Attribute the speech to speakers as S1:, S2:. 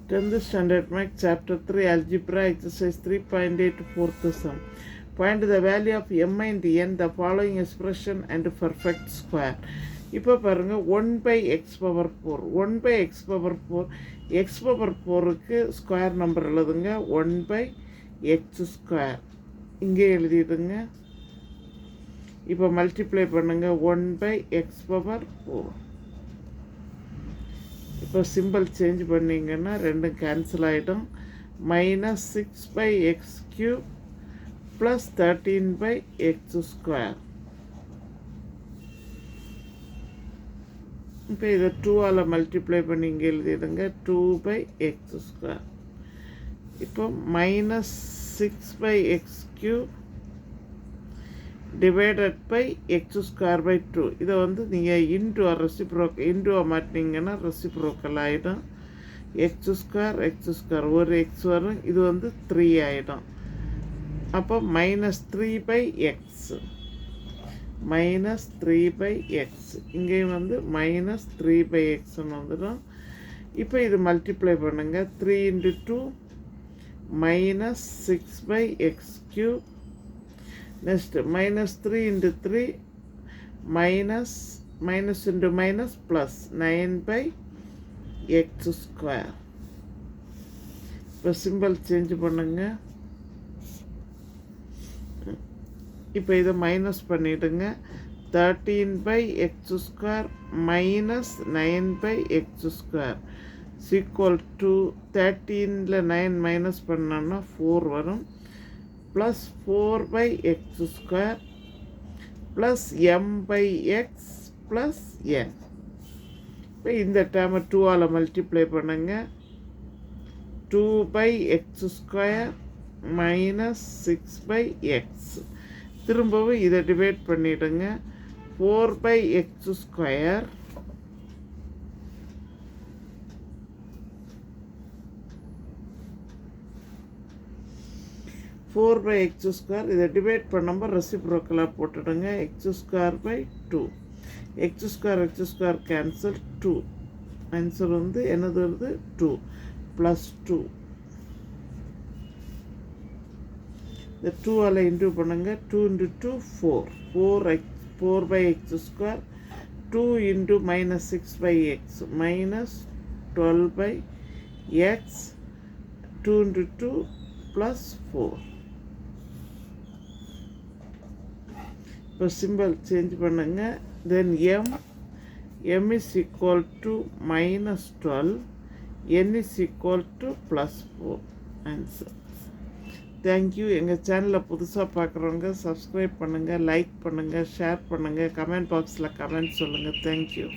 S1: 10th standard math chapter 3 algebra exercise 3.8 fourth sum. Find the value of m and n the following expression and perfect square. இப்போ பாருங்க 1 by x power 4 1 by x power 4 x power 4க்கு square number எழுதுங்க 1 by x square இங்கே எழுதிடுங்க. இப்போ multiply பண்ணுங்க 1 by x power 4. இப்போ simple change பண்ணிங்கன்னா ரெண்டும் கேன்சல் ஆகிடும். Minus 6 by x cube plus 13 by x square. இப்போ இதை 2ஆல் மல்டிப்ளை பண்ணி இங்கே எழுதிடுங்க 2 by x ஸ்கொயர். இப்போ minus 6 by x cube divided by x square by 2. இதை நீங்கள் இன்டுவை மாட்டினீங்கன்னா ரெசிப்ரோக்கல் ஆகிடும். எக்ஸ் ஸ்கொயர் ஒரு எக்ஸ் வரும், இது 3 ஆகிடும். அப்போ minus 3 by x minus 3 by x இங்கேயும் மைனஸ் 3 பை எக்ஸ்ன்னு வந்துடும். இப்போ இது மல்டிப்ளை பண்ணுங்கள் 3 into 2 minus 6 by x cube. Next minus 3 into 3 minus into minus plus 9 by x square. இப்போ சிம்பிள் சேஞ்ச் பண்ணுங்க. இப்போ இதை மைனஸ் பண்ணிவிடுங்க 13 by x square minus 9 by x square equal to 13ல 9 minus பண்ணோன்னா 4 வரும். plus 4 by x square plus m by x plus n. இப்போ இந்த டேர்மை 2ஆல் மல்டிப்ளை பண்ணுங்க 2 by x square minus 6 by x. திரும்பவும் இதை டிவைட் பண்ணிவிடுங்க 4 by x square by x square. இதை டிவைட் பண்ணும்போது ரெசிப்ரோக்கலாக போட்டுடுங்க x square by 2. x square cancel 2. Answer என்னது வருது 2 ப்ளஸ் 2. இந்த 2ஆல் இன்டூ பண்ணுங்க 2 into 2 4 by x square 2 into minus 6 by x minus 12 by x 2 into 2 plus 4. இப்போ சிம்பிள் சேஞ்ச் பண்ணுங்க. தென் m is equal to minus 12, n is equal to plus 4. Answer. Thank you. எங்கள் சேனலை புதுசாக பார்க்குறவங்க சப்ஸ்கிரைப் பண்ணுங்கள், லைக் பண்ணுங்கள், ஷேர் பண்ணுங்கள், கமெண்ட் பாக்ஸில் கமெண்ட் சொல்லுங்கள். தேங்க்யூ.